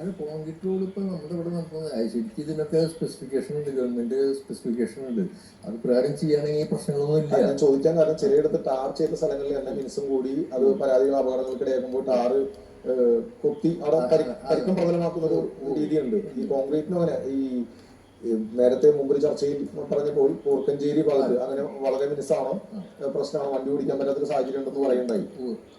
അത് concrete road ഇപ്പൊ നമ്മുടെ ഇവിടെ നടക്കുന്നത് ശരിക്കും ഇതിനൊക്കെ സ്പെസിഫിക്കേഷൻ ഉണ്ട്, ഗവൺമെന്റ് സ്പെസിഫിക്കേഷൻ ഉണ്ട്. അത് പ്രകാരം ചെയ്യുകയാണെങ്കിൽ പ്രശ്നങ്ങളൊന്നും ഇല്ല. ഞാൻ ചോദിക്കാൻ കാരണം ചിലയിടത്ത് ടാർ ചെയ്ത സ്ഥലങ്ങളിൽ തന്നെ മിനിസും കൂടി അത് പരാതികൾ അപകടങ്ങൾക്കിടയാക്കുമ്പോൾ ടാറ് കൊത്തി അവിടെ പരിക്കം പ്രബലമാക്കുന്ന ഒരു രീതിയുണ്ട്. ഈ കോൺക്രീറ്റിന് അങ്ങനെ ഈ നേരത്തെ മുമ്പ് ചർച്ചയിൽ പറഞ്ഞപ്പോൾ പോർക്കഞ്ചേരി ഭാഗത്ത് അങ്ങനെ വളരെ മിനിസാണോ പ്രശ്നമാണോ, വണ്ടി ഓടിക്കാൻ പറ്റാത്തൊരു സാഹചര്യം ഉണ്ടെന്ന് പറയണ്ടായി.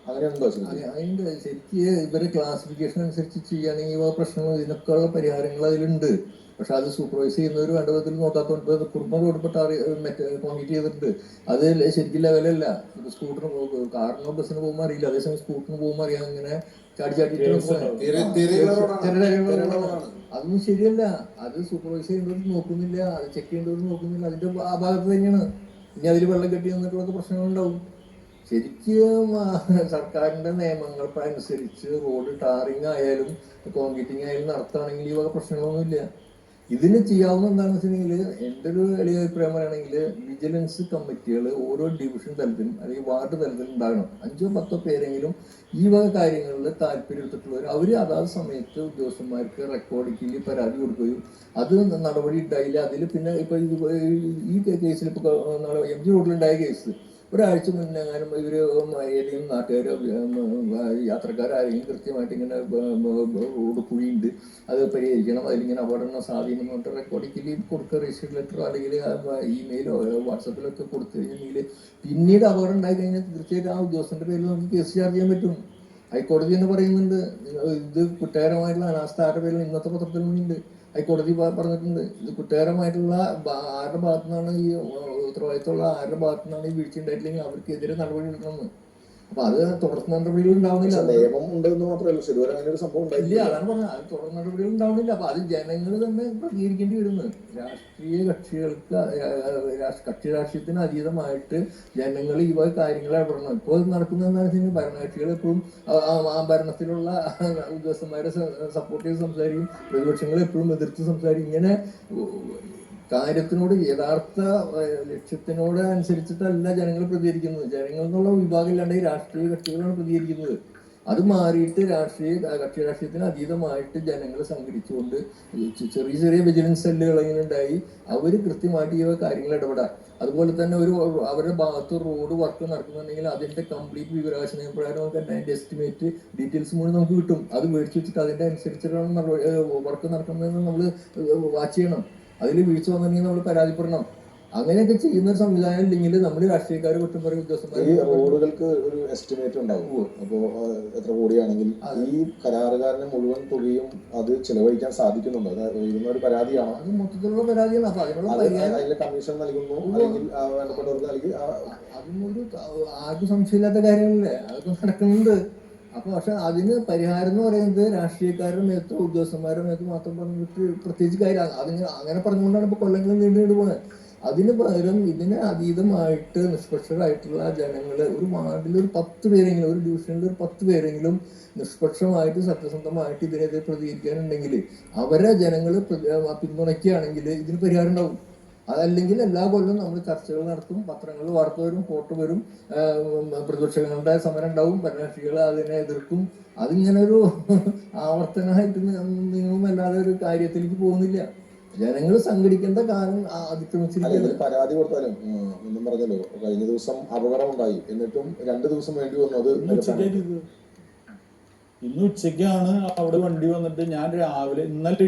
അങ്ങനെയുണ്ടോ? അതിന്റെ ശരിക്ക് ഇവരെ ക്ലാസിഫിക്കേഷൻ അനുസരിച്ച് ചെയ്യുകയാണെങ്കിൽ പ്രശ്നങ്ങൾ ഇതിനൊക്കെ ഉള്ള പരിഹാരങ്ങൾ അതിലുണ്ട്. പക്ഷെ അത് സൂപ്പർവൈസ് ചെയ്യുന്നവർ വേണ്ട വിധത്തിൽ നോക്കാത്തതുകൊണ്ട് കുടുംബം കൊടുത്തിട്ട് മറ്റേ കോൺക്രീറ്റ് ചെയ്തിട്ടുണ്ട്. അത് ശരിക്കും ലെവലല്ല. സ്കൂട്ടറിന് കാറിനോ ബസ്സിന് പോകുമ്പോൾ അറിയില്ല, അതേസമയം സ്കൂട്ടറിന് പോകുമ്പോൾ അറിയാം. ഇങ്ങനെ ചാടി അതൊന്നും ശരിയല്ല. അത് സൂപ്പർവൈസ് ചെയ്യുന്നവർ നോക്കുന്നില്ല, അത് ചെക്ക് ചെയ്യേണ്ടവർ നോക്കുന്നില്ല. അതിന്റെ ആ ഭാഗത്ത് തന്നെയാണ്. ഇനി അതിൽ വെള്ളം കെട്ടി നിന്നിട്ടുള്ള പ്രശ്നങ്ങളുണ്ടാവും. ശരിക്കും സർക്കാരിന്റെ നിയമങ്ങൾ അനുസരിച്ച് റോഡ് ടാറിങ് ആയാലും കോൺക്രീറ്റിംഗ് ആയാലും നടത്തുകയാണെങ്കിൽ ഈ വക പ്രശ്നങ്ങളൊന്നുമില്ല. ഇതിന് ചെയ്യാവുന്ന എന്താണെന്ന് വെച്ചിട്ടുണ്ടെങ്കിൽ, എൻ്റെ ഒരു എളിയ അഭിപ്രായം പറയുകയാണെങ്കിൽ വിജിലൻസ് കമ്മിറ്റികൾ ഓരോ ഡിവിഷൻ തലത്തിലും അല്ലെങ്കിൽ വാർഡ് തലത്തിലും ഉണ്ടാകണം. 5-10 പേരെങ്കിലും ഈ വക കാര്യങ്ങളിൽ താല്പര്യം എടുത്തിട്ടുള്ളവർ അവർ അതാത് സമയത്ത് ഉദ്യോഗസ്ഥന്മാർക്ക് റെക്കോർഡിങ്ങിൽ പരാതി കൊടുക്കുകയും അത് നടപടി ഉണ്ടായില്ല. അതിൽ പിന്നെ ഇപ്പൊ ഈ കേസിൽ ഇപ്പൊ MG റോഡിലുണ്ടായ കേസ് ഒരാഴ്ച മുന്നെങ്ങാനും ഇവര് ഏതെങ്കിലും നാട്ടുകാരോ യാത്രക്കാരെങ്കിലും കൃത്യമായിട്ട് ഇങ്ങനെ റോഡ് കുഴിയുണ്ട്, അത് പരിഹരിക്കണം, അതിലിങ്ങനെ അപകട സ്വാധീനം എന്ന് പറഞ്ഞിട്ട് റെക്കോർഡിങ്ങിൽ കൊടുക്കുക, രജിസ്റ്റർ ലെറ്ററോ അല്ലെങ്കിൽ ഇമെയിലോ വാട്സപ്പിലൊക്കെ കൊടുത്തു കഴിഞ്ഞെങ്കിൽ പിന്നീട് അപകടം ഉണ്ടായി കഴിഞ്ഞാൽ തീർച്ചയായിട്ടും ആ ഉദ്യോഗസ്ഥന്റെ പേരിൽ നമുക്ക് കേസ് ചാർജ് ചെയ്യാൻ പറ്റും. ഹൈക്കോടതി തന്നെ പറയുന്നുണ്ട് ഇത് കുറ്റകരമായിട്ടുള്ള അനാസ്ഥ ആരുടെ പേരിൽ ഇന്നത്തെ പത്രത്തിലുണ്ട്. ഹൈക്കോടതി പറഞ്ഞിട്ടുണ്ട് ഇത് കുറ്റകരമായിട്ടുള്ള ആരുടെ ഭാഗത്തു നിന്നാണ് ഈ ഉത്തരവാദിത്തമുള്ള ആരുടെ ഭാഗത്തു നിന്നാണ് ഈ വീഴ്ച ഉണ്ടായിട്ടില്ലെങ്കിൽ അവർക്കെതിരെ നടപടി എടുക്കണമെന്ന്. അപ്പൊ അത് തുടർ നടപടികൾ ഉണ്ടാവുന്നില്ല. നിയമം ഉണ്ടെന്ന് മാത്രമല്ല, ശരിവരെ അങ്ങനെ ഒരു സംഭവം ഇല്ല. അതാണ് പറഞ്ഞത്, അത് തുടർ നടപടികൾ ഉണ്ടാവുന്നില്ല. അപ്പൊ അത് ജനങ്ങൾ തന്നെ പ്രതികരിക്കേണ്ടി വരുന്നത്. രാഷ്ട്രീയ കക്ഷികൾക്ക് കക്ഷി രാഷ്ട്രീയത്തിന് അതീതമായിട്ട് ജനങ്ങൾ ഈ വക കാര്യങ്ങൾ ഇടപെടണം. ഇപ്പോൾ നടക്കുന്നത് എന്താണെന്ന് വെച്ചാൽ ഭരണകക്ഷികൾ എപ്പോഴും ആ ഭരണത്തിലുള്ള ഉദ്യോഗസ്ഥന്മാരെ സപ്പോർട്ട് ചെയ്ത് സംസാരിക്കും, പ്രതിപക്ഷങ്ങൾ എപ്പോഴും എതിർത്ത് സംസാരിക്കും. ഇങ്ങനെ കാര്യത്തിനോട് യഥാർത്ഥ ലക്ഷ്യത്തിനോട് അനുസരിച്ചിട്ടല്ല ജനങ്ങൾ പ്രതികരിക്കുന്നത്. ജനങ്ങൾ എന്നുള്ള വിഭാഗം ഇല്ലാണ്ട് രാഷ്ട്രീയ കക്ഷികളാണ് പ്രതികരിക്കുന്നത്. അത് മാറിയിട്ട് കക്ഷി രാഷ്ട്രീയത്തിന് അതീതമായിട്ട് ജനങ്ങൾ സംഘടിച്ചുകൊണ്ട് ചെറിയ ചെറിയ വിജിലൻസ് സെല്ലുകൾ ഇങ്ങനെ ഉണ്ടായി അവർ കൃത്യമായിട്ട് ഈ കാര്യങ്ങൾ ഇടപെടാം. അതുപോലെ തന്നെ അവരുടെ ഭാഗത്ത് റോഡ് വർക്ക് നടക്കുന്നുണ്ടെങ്കിൽ അതിന്റെ കംപ്ലീറ്റ് വിവരാവകാശ നിയമപ്രകാരം നമുക്ക് അതിന്റെ എസ്റ്റിമേറ്റ് ഡീറ്റെയിൽസ് മുഴുവൻ നമുക്ക് കിട്ടും. അത് മേടിച്ചു വെച്ചിട്ട് അതിന്റെ അനുസരിച്ചിട്ടാണ് വർക്ക് നടക്കുന്നതെന്ന് നമ്മൾ വാച്ച് ചെയ്യണം. അതിൽ വീഴ്ച വന്നിട്ടുണ്ടെങ്കിൽ നമ്മൾ പരാതിപ്പെടണം. അങ്ങനെയൊക്കെ ചെയ്യുന്ന ഒരു സംവിധാനം ഇല്ലെങ്കിൽ നമ്മൾ രാഷ്ട്രീയക്കാർ കുറ്റം പറയും, ഉദ്യോഗസ്ഥന്മാർ. ഈ റോഡുകൾക്ക് ഒരു എസ്റ്റിമേറ്റ് ഉണ്ടാവും. അപ്പോ എത്ര കോടിയാണെങ്കിൽ ഈ കരാറുകാരന് മുഴുവൻ തുകയും അത് ചെലവഴിക്കാൻ സാധിക്കുന്നുണ്ടോ? ഇത് ഒരു പരാതിയാണോ? അത് മൊത്തത്തിലുള്ള പരാതിയാണ്. അപ്പൊ അതിനുള്ള കമ്മീഷൻ നൽകുന്നു അല്ലെങ്കിൽ വേണ്ടപ്പെട്ടവർക്ക് നൽകി അതൊന്നും ആർക്കും സംശയമില്ലാത്ത കാര്യങ്ങളല്ലേ, അതൊക്കെ നടക്കുന്നുണ്ട്. അപ്പൊ പക്ഷെ അതിന് പരിഹാരം എന്ന് പറയുന്നത് രാഷ്ട്രീയക്കാരുടെ മേത്തോ ഉദ്യോഗസ്ഥന്മാരുടെ മേത്തോ മാത്രം പറഞ്ഞിട്ട് പ്രത്യേകിച്ച് കാര്യം അങ്ങനെ പറഞ്ഞുകൊണ്ടാണ് ഇപ്പൊ കൊല്ലങ്ങൾ നീണ്ടു പോകുന്നത്. അതിന് പകരം ഇതിന് അതീതമായിട്ട് നിഷ്പക്ഷരായിട്ടുള്ള ജനങ്ങള് ഒരു വാർഡിൽ ഒരു 10 പേരെങ്കിലും, ഒരു ഡിവിഷനിൽ ഒരു 10 പേരെങ്കിലും നിഷ്പക്ഷമായിട്ട് സത്യസന്ധമായിട്ട് ഇതിനെതിരെ പ്രതികരിക്കാനുണ്ടെങ്കിൽ അവരെ ജനങ്ങൾ പിന്തുണയ്ക്കുകയാണെങ്കിൽ ഇതിന് പരിഹാരം ഉണ്ടാവും. അതല്ലെങ്കിൽ എല്ലാ കൊല്ലവും നമ്മൾ ചർച്ചകൾ നടത്തും, പത്രങ്ങളിൽ വാർത്ത വരും, ഫോട്ടോ വരും, പ്രതിപക്ഷങ്ങളുടെ സമരം ഉണ്ടാവും, ഭരണകക്ഷികൾ അതിനെ എതിർക്കും. അതിങ്ങനെ ഒരു ആവർത്തനമായിട്ട് നീങ്ങുമല്ലാതെ ഒരു കാര്യത്തിലേക്ക് പോകുന്നില്ല. ജനങ്ങൾ സംഘടിക്കേണ്ട കാലം അതിക്രമിച്ചിരിക്കുന്നത്. പരാതി കൊടുത്താലും ഒന്നും പറഞ്ഞല്ലോ, കഴിഞ്ഞ ദിവസം അപകടം ഉണ്ടായി, എന്നിട്ടും 2 ദിവസം വേണ്ടി വന്നു. അത് ഇന്ന് ഉച്ചയ്ക്കാണ് അവിടെ വണ്ടി വന്നിട്ട് ഞാൻ രാവിലെ ഇന്നലെ